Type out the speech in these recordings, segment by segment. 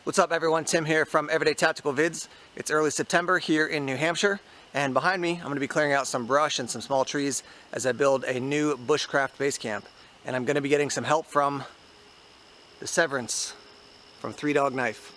What's up everyone, Tim here from Everyday Tactical Vids. It's early September here in New Hampshire, and behind me I'm going to be clearing out some brush and some small trees as I build a new bushcraft base camp. And I'm going to be getting some help from the Severance from 3 Dog Knife.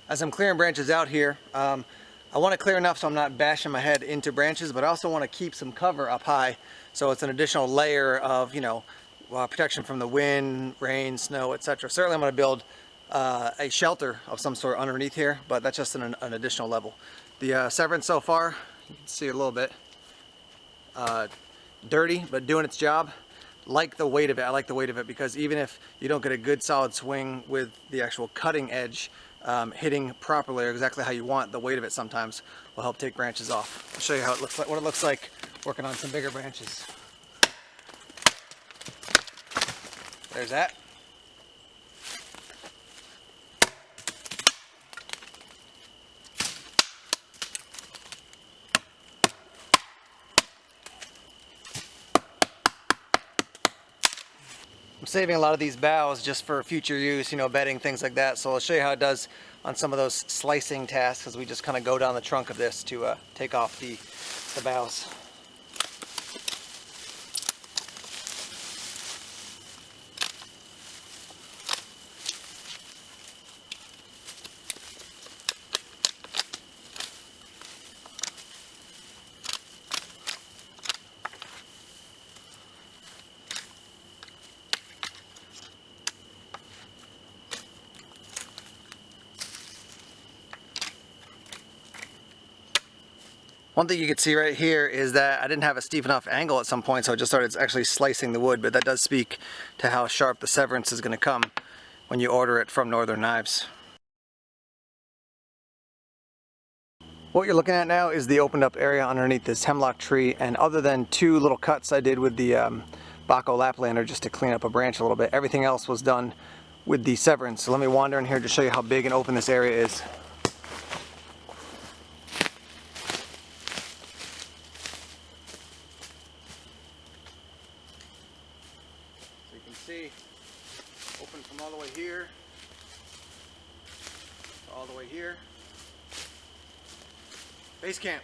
As I'm clearing branches out here, I want to clear enough so I'm not bashing my head into branches, but I also want to keep some cover up high, so it's an additional layer of, protection from the wind, rain, snow, etc. Certainly I'm going to build a shelter of some sort underneath here, but that's just an additional level. The Severance so far, you can see a little bit dirty, but doing its job. Like the weight of it. I like the weight of it because even if you don't get a good solid swing with the actual cutting edge hitting properly or exactly how you want, the weight of it sometimes will help take branches off. I'll show you how it looks like, what it looks like working on some bigger branches. There's that. I'm saving a lot of these boughs just for future use, bedding, things like that. So I'll show you how it does on some of those slicing tasks as we just kind of go down the trunk of this to take off the boughs. One thing you can see right here is that I didn't have a steep enough angle at some point, so I just started actually slicing the wood, but that does speak to how sharp the Severance is going to come when you order it from Northern Knives. What you're looking at now is the opened up area underneath this hemlock tree, and other than 2 little cuts I did with the Bahco Laplander just to clean up a branch a little bit, everything else was done with the Severance. So let me wander in here to show you how big and open this area is. See, open from all the way here to all the way here. Base camp.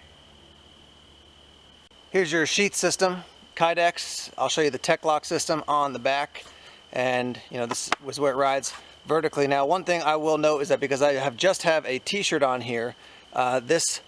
Here's your sheath system, Kydex. I'll show you the Tek-Lok system on the back, and this was where it rides vertically. Now, one thing I will note is that because I just have a t-shirt on here, this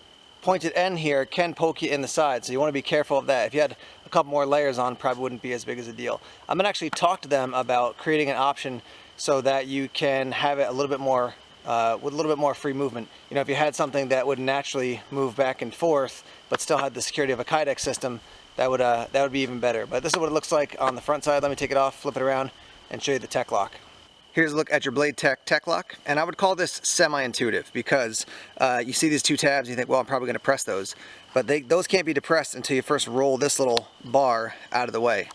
pointed end here can poke you in the side, so you want to be careful of that. If you had a couple more layers on, probably wouldn't be as big as a deal. I'm gonna actually talk to them about creating an option so that you can have it a little bit more with a little bit more free movement. If you had something that would naturally move back and forth but still had the security of a Kydex system, that would be even better. But this is what it looks like on the front side. Let me take it off, flip it around, and show you the Tek-Lok. Here's a look at your Blade Tech Tek-Lok, and I would call this semi-intuitive because you see these 2 tabs and you think, well, I'm probably going to press those. But those can't be depressed until you first roll this little bar out of the way.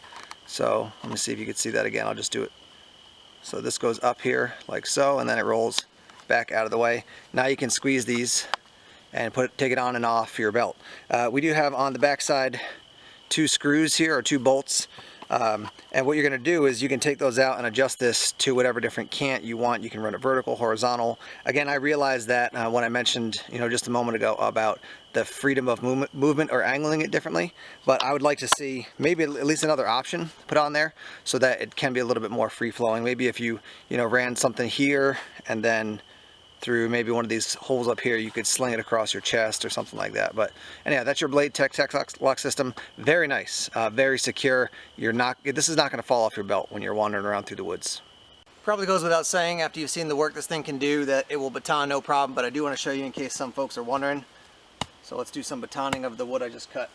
So let me see if you can see that again. I'll just do it. So this goes up here like so, and then it rolls back out of the way. Now you can squeeze these and take it on and off your belt. We do have on the back side 2 screws here, or 2 bolts. And what you're going to do is you can take those out and adjust this to whatever different cant you want. You can run it vertical, horizontal. Again, I realized that when I mentioned, just a moment ago about the freedom of movement or angling it differently, but I would like to see maybe at least another option put on there so that it can be a little bit more free-flowing. Maybe if you, ran something here and then through maybe one of these holes up here, you could sling it across your chest or something like that. But anyhow, that's your Blade Tech Tek-Lok system. Very nice, very secure. This is not going to fall off your belt when you're wandering around through the woods. Probably goes without saying after you've seen the work this thing can do that it will baton no problem, but I do want to show you in case some folks are wondering. So let's do some batoning of the wood I just cut.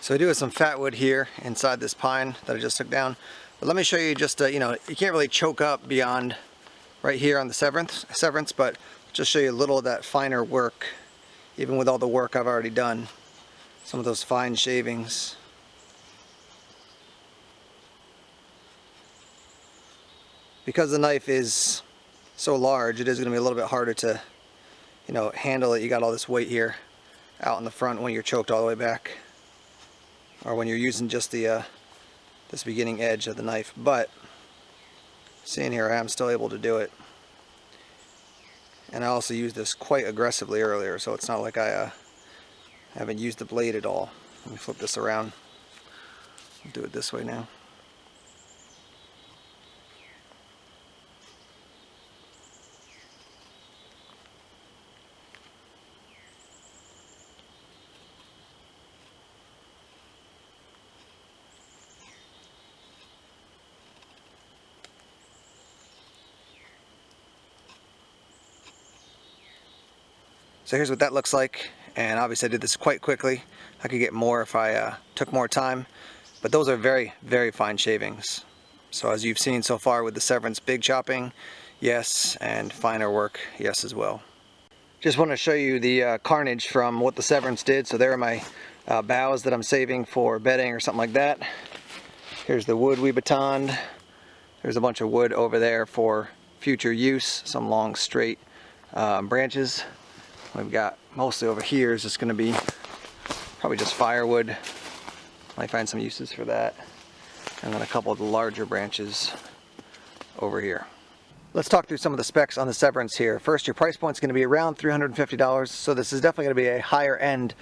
So I do have some fat wood here inside this pine that I just took down. But let me show you just, you know, you can't really choke up beyond right here on the severance, but just show you a little of that finer work, even with all the work I've already done. Some of those fine shavings. Because the knife is so large, it is going to be a little bit harder to, you know, handle it. You got all this weight here out in the front when you're choked all the way back, or when you're using just the this beginning edge of the knife. But seeing here, I am still able to do it, and I also used this quite aggressively earlier, so it's not like I haven't used the blade at all. Let me flip this around. I'll do it this way now. So here's what that looks like, and obviously I did this quite quickly. I could get more if I took more time, but those are very, very fine shavings. So as you've seen so far with the severance, big chopping, yes, and finer work, yes as well. Just want to show you the carnage from what the severance did. So there are my boughs that I'm saving for bedding or something like that. Here's the wood we batoned. There's a bunch of wood over there for future use, some long straight branches. We've got mostly over here is just going to be probably just firewood. Might find some uses for that. And then a couple of the larger branches over here. Let's talk through some of the specs on the severance here. First, your price point is going to be around $350, so this is definitely going to be a higher end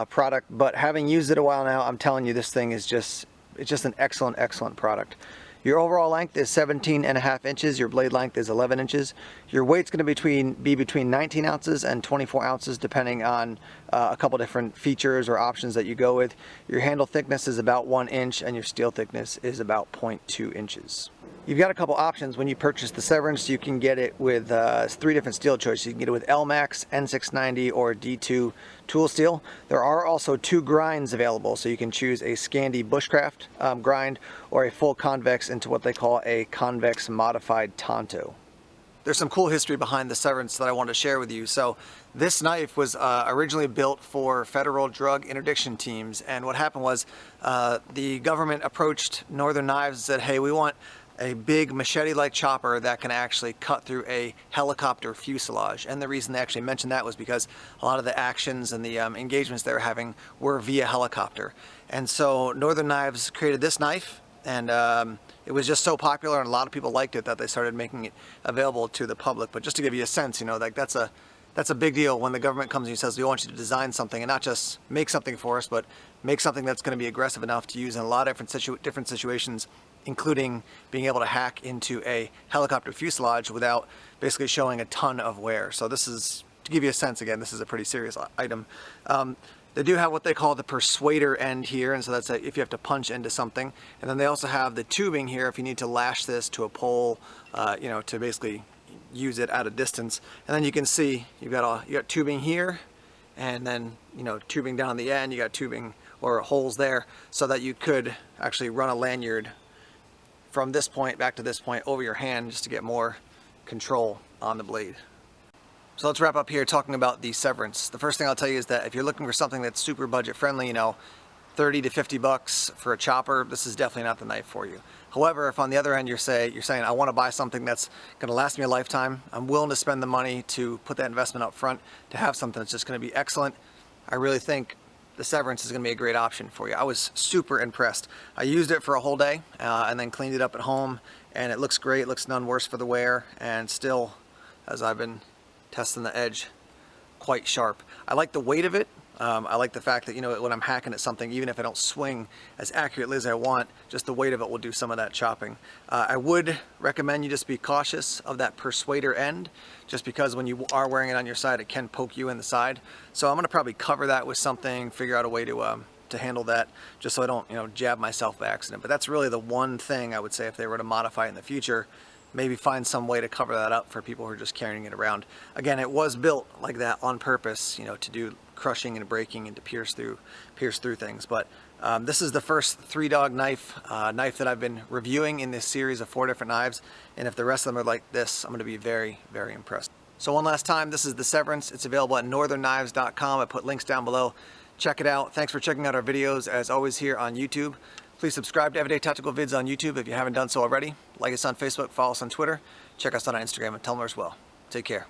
product, but having used it a while now, I'm telling you this thing is just an excellent product. Your overall length is 17.5 inches. Your blade length is 11 inches. Your weight's going to be between 19 ounces and 24 ounces, depending on a couple different features or options that you go with. Your handle thickness is about 1 inch, and your steel thickness is about 0.2 inches. You've got a couple options when you purchase the severance. You can get it with 3 different steel choices. You can get it with LMAX, N690, or D2 tool steel. There are also 2 grinds available, so you can choose a Scandi Bushcraft grind or a full convex into what they call a convex modified Tonto. There's some cool history behind the severance that I want to share with you. So this knife was originally built for federal drug interdiction teams, and what happened was the government approached Northern Knives and said, hey, we want a big machete-like chopper that can actually cut through a helicopter fuselage. And the reason they actually mentioned that was because a lot of the actions and the engagements they were having were via helicopter. And so Northern Knives created this knife, and it was just so popular and a lot of people liked it that they started making it available to the public. But just to give you a sense, you know, like that's a big deal when the government comes and says, we want you to design something, and not just make something for us, but make something that's going to be aggressive enough to use in a lot of different situations, including being able to hack into a helicopter fuselage without basically showing a ton of wear. So this is, to give you a sense, again, this is a pretty serious item. They do have what they call the persuader end here, and so that's if you have to punch into something. And then they also have the tubing here if you need to lash this to a pole, you know, to basically use it at a distance. And then you can see you got tubing here, and then, you know, tubing down the end. You got tubing or holes there so that you could actually run a lanyard from this point back to this point over your hand just to get more control on the blade. So let's wrap up here talking about the severance. The first thing I'll tell you is that if you're looking for something that's super budget friendly, you know, 30 to 50 bucks for a chopper, this is definitely not the knife for you. However, if on the other end you're saying I want to buy something that's going to last me a lifetime, I'm willing to spend the money to put that investment up front to have something that's just going to be excellent, I really think the Severance is going to be a great option for you. I was super impressed. I used it for a whole day and then cleaned it up at home, and it looks great. It looks none worse for the wear, and still, as I've been testing the edge, quite sharp. I like the weight of it. I like the fact that, you know, when I'm hacking at something, even if I don't swing as accurately as I want, just the weight of it will do some of that chopping. I would recommend you just be cautious of that persuader end, just because when you are wearing it on your side, it can poke you in the side. So I'm gonna probably cover that with something, figure out a way to handle that, just so I don't, you know, jab myself by accident. But that's really the one thing I would say if they were to modify it in the future. Maybe find some way to cover that up for people who are just carrying it around. Again, it was built like that on purpose, you know, to do crushing and breaking and to pierce through things. But this is the first 3-dog knife that I've been reviewing in this series of 4 different knives. And if the rest of them are like this, I'm going to be very, very impressed. So one last time, this is the Severance. It's available at northernknives.com. I put links down below. Check it out. Thanks for checking out our videos, as always, here on YouTube. Please subscribe to Everyday Tactical Vids on YouTube if you haven't done so already. Like us on Facebook, follow us on Twitter, check us out on Instagram and Tumblr as well. Take care.